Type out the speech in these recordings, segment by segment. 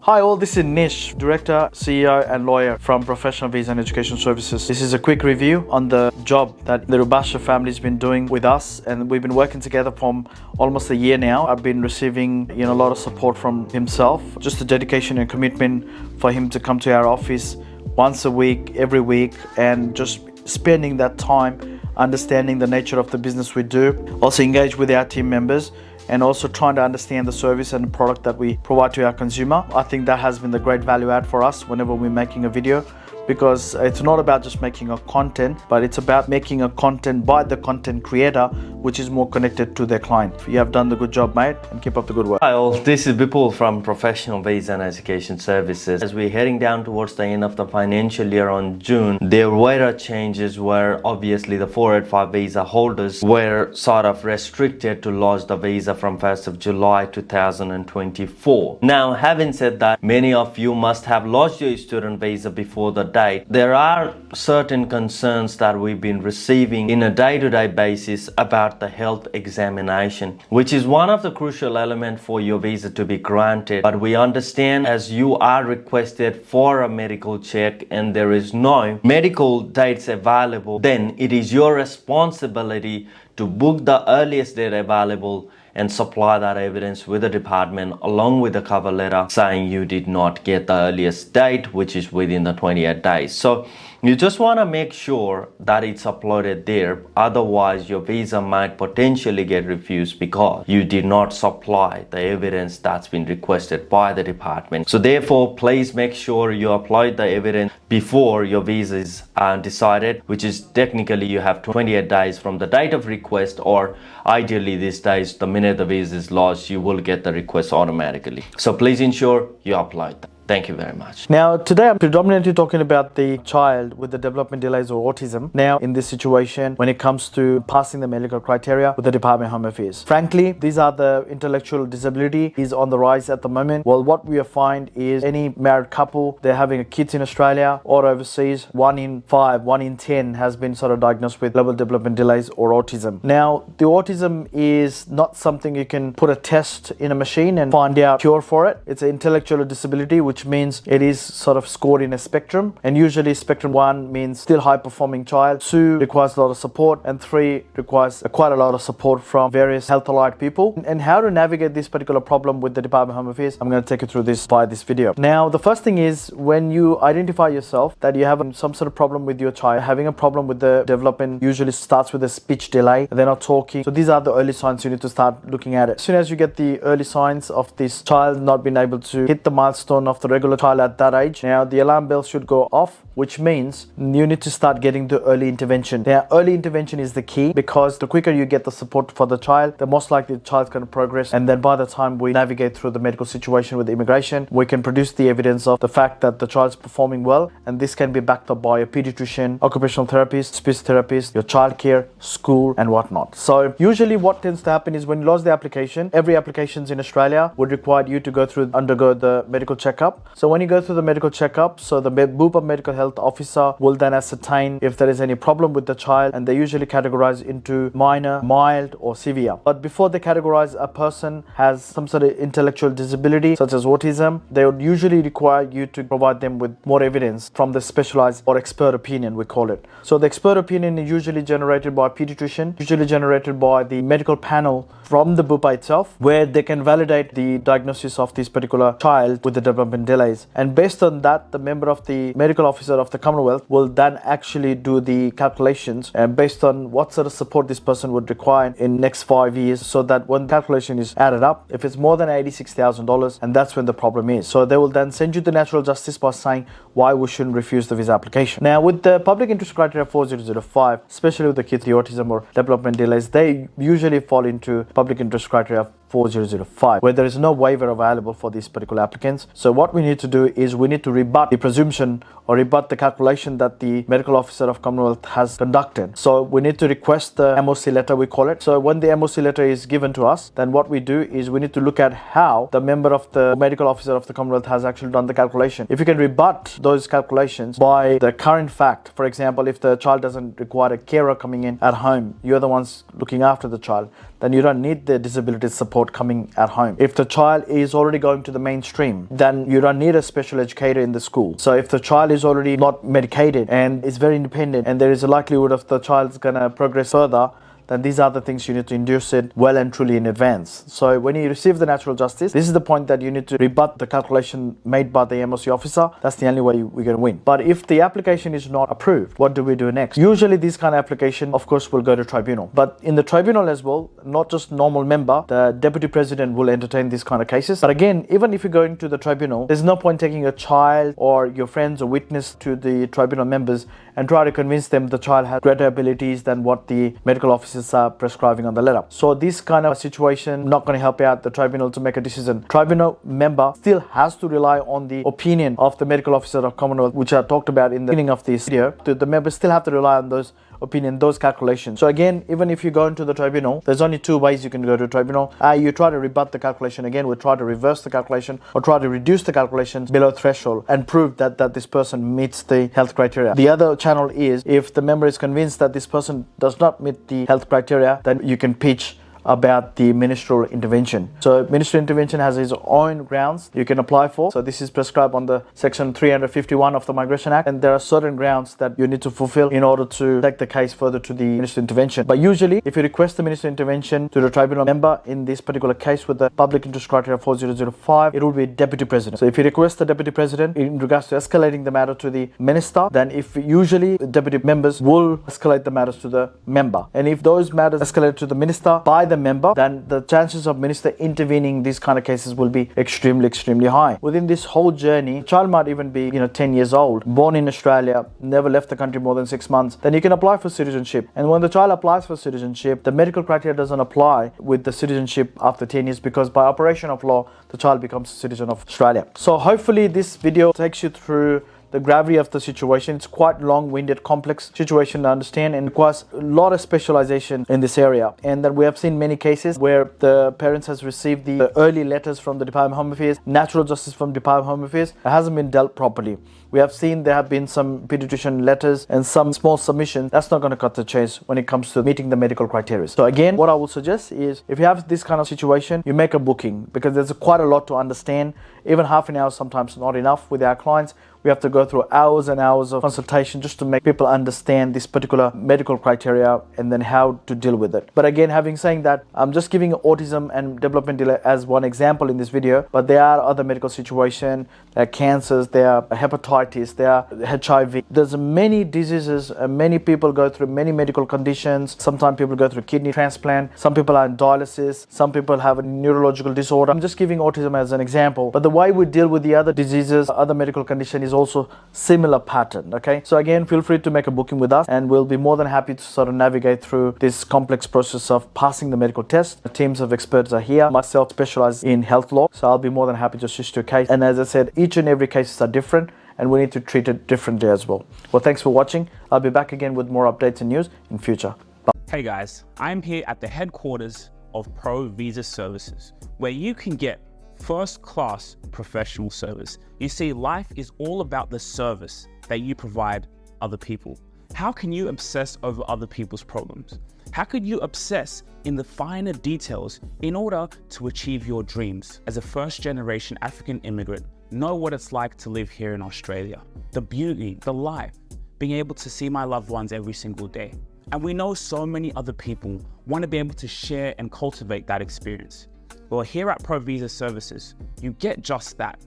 Hi all, this is Nish, Director, CEO and Lawyer from Professional Visa and Education Services. This is a quick review on the job that the Rubasha family has been doing with us, and we've been working together for almost a year now. I've been receiving a lot of support from himself, just the dedication and commitment for him to come to our office once a week, every week, and just spending that time understanding the nature of the business we do, also engage with our team members, and also trying to understand the service and the product that we provide to our consumer. I think that has been the great value add for us whenever we're making a video, because it's not about just making a content, but it's about making a content by the content creator, which is more connected to their client. You have done the good job, mate, and keep up the good work. Hi all, this is Vipul from Professional Visa and Education Services. As we're heading down towards the end of the financial year on June, there were changes where obviously the 485 visa holders were sort of restricted to lodge the visa from 1st of July 2024. Now, having said that, many of you must have lodged your student visa before the date. There are certain concerns that we've been receiving in a day-to-day basis about the health examination, which is one of the crucial elements for your visa to be granted. But we understand, as you are requested for a medical check and there is no medical dates available, then it is your responsibility to book the earliest date available and supply that evidence with the department along with the cover letter saying you did not get the earliest date, which is within the 28 days. So you just want to make sure that it's uploaded there. Otherwise, your visa might potentially get refused because you did not supply the evidence that's been requested by the department. So therefore, please make sure you upload the evidence before your visa is decided, which is technically you have 28 days from the date of request, or ideally these days, the minute the visa is lodged, you will get the request automatically. So please ensure you upload that. Thank you very much. Now, today I'm predominantly talking about the child with the development delays or autism. Now, in this situation, when it comes to passing the medical criteria with the Department of Home Affairs. Frankly, these are the intellectual disability is on the rise at the moment. Well, what we find is any married couple, they're having kids in Australia or overseas, 1 in 5, 1 in 10 has been sort of diagnosed with global development delays or autism. Now, the autism is not something you can put a test in a machine and find out cure for it. It's an intellectual disability, which means it is sort of scored in a spectrum, and usually spectrum 1 means still high performing child, 2 requires a lot of support, and 3 requires quite a lot of support from various health allied people. And how to navigate this particular problem with the Department of Home Affairs, I'm going to take you through this via this video. Now, the first thing is, when you identify yourself that you have some sort of problem with your child, having a problem with the development usually starts with a speech delay, they're not talking. So these are the early signs you need to start looking at it. As soon as you get the early signs of this child not being able to hit the milestone of the regular child at that age, now the alarm bell should go off, which means you need to start getting the early intervention. Now, early intervention is the key, because the quicker you get the support for the child, the most likely the child's going to progress. And then by the time we navigate through the medical situation with the immigration, we can produce the evidence of the fact that the child's performing well. And this can be backed up by a pediatrician, occupational therapist, speech therapist, your childcare, school, and whatnot. So usually what tends to happen is when you lodge the application, every applications in Australia would require you to undergo the medical checkup. So when you go through the medical checkup, so the BUPA medical health officer will then ascertain if there is any problem with the child, and they usually categorize into minor, mild, or severe. But before they categorize a person has some sort of intellectual disability such as autism, they would usually require you to provide them with more evidence from the specialized or expert opinion, we call it. So the expert opinion is usually generated by a pediatrician, usually generated by the medical panel from the BUPA itself, where they can validate the diagnosis of this particular child with the development delays. And based on that, the member of the medical officer of the Commonwealth will then actually do the calculations and based on what sort of support this person would require in next 5 years, so that when the calculation is added up, if it's more than $86,000, and that's when the problem is. So they will then send you the natural justice by saying why we shouldn't refuse the visa application. Now, with the public interest criteria 4005, especially with the kids with autism or development delays, they usually fall into public interest criteria 4005, where there is no waiver available for these particular applicants. So what we need to do is we need to rebut the presumption or rebut the calculation that the medical officer of Commonwealth has conducted. So we need to request the MOC letter, we call it. So when the MOC letter is given to us, then what we do is we need to look at how the member of the medical officer of the Commonwealth has actually done the calculation. If you can rebut those calculations by the current fact, for example, if the child doesn't require a carer coming in at home, you're the ones looking after the child, then you don't need the disability support support coming at home. If the child is already going to the mainstream, then you don't need a special educator in the school. So if the child is already not medicated and is very independent, and there is a likelihood of the child's gonna progress further, then these are the things you need to induce it well and truly in advance. So when you receive the natural justice, this is the point that you need to rebut the calculation made by the MOC officer. That's the only way we're going to win. But if the application is not approved, what do we do next? Usually this kind of application, of course, will go to tribunal. But in the tribunal as well, not just normal member, the deputy president will entertain these kind of cases. But again, even if you're going to the tribunal, there's no point taking a child or your friends or witness to the tribunal members and try to convince them the child has greater abilities than what the medical officers are prescribing on the letter. So this kind of situation not going to help out the tribunal to make a decision. Tribunal member still has to rely on the opinion of the medical officer of Commonwealth, which I talked about in the beginning of this video. The members still have to rely on those opinion, those calculations. So again, even if you go into the tribunal, there's only two ways you can go to tribunal. You try to rebut the calculation again, we try to reverse the calculation, or try to reduce the calculations below threshold and prove that this person meets the health criteria. The other channel is, if the member is convinced that this person does not meet the health criteria, then you can pitch about the ministerial intervention. So ministerial intervention has its own grounds you can apply for. So this is prescribed under section 351 of the Migration Act, and there are certain grounds that you need to fulfill in order to take the case further to the ministerial intervention. But usually if you request the ministerial intervention to the tribunal member in this particular case with the public interest criteria 4005, it will be deputy president. So if you request the deputy president in regards to escalating the matter to the minister, then if usually the deputy members will escalate the matters to the member, and if those matters escalate to the minister by the member, then the chances of minister intervening these kind of cases will be extremely high. Within this whole journey, the child might even be 10 years old, born in Australia, never left the country more than 6 months, then you can apply for citizenship. And when the child applies for citizenship, the medical criteria doesn't apply with the citizenship after 10 years, because by operation of law, the child becomes a citizen of Australia. So hopefully this video takes you through the gravity of the situation. It's quite long-winded, complex situation to understand, and requires a lot of specialization in this area. And that we have seen many cases where the parents has received the early letters from the Department of Home Affairs, natural justice from Department of Home Affairs. It hasn't been dealt properly. We have seen there have been some pediatrician letters and some small submissions. That's not going to cut the chase when it comes to meeting the medical criteria. So again, what I will suggest is, if you have this kind of situation, you make a booking, because there's quite a lot to understand. Even half an hour sometimes not enough with our clients. We have to go through hours and hours of consultation just to make people understand this particular medical criteria and then how to deal with it. But again, having saying that, I'm just giving autism and developmental delay as one example in this video, but there are other medical situations. There are cancers, there are hepatitis, there are HIV. There's many diseases, many people go through many medical conditions. Sometimes people go through kidney transplant, some people are in dialysis, some people have a neurological disorder. I'm just giving autism as an example, but the way we deal with the other diseases, other medical conditions is also similar pattern. Okay, so again, feel free to make a booking with us, and we'll be more than happy to sort of navigate through this complex process of passing the medical test. The teams of experts are here. Myself specialize in health law, so I'll be more than happy to assist your case. And as I said, each and every cases are different, and we need to treat it differently as well. Well, thanks for watching. I'll be back again with more updates and news in future. Bye. Hey guys, I'm here at the headquarters of Pro Visa Services, where you can get first-class professional service. You see, life is all about the service that you provide other people. How can you obsess over other people's problems? How could you obsess in the finer details in order to achieve your dreams? As a first-generation African immigrant, know what it's like to live here in Australia. The beauty, the life, being able to see my loved ones every single day. And we know so many other people want to be able to share and cultivate that experience. Well, here at Pro Visa Services, you get just that,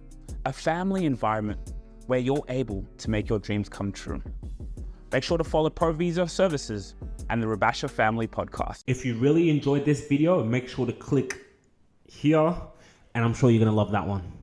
a family environment where you're able to make your dreams come true. Make sure to follow Pro Visa Services and the Rabasha Family Podcast. If you really enjoyed this video, make sure to click here, and I'm sure you're gonna love that one.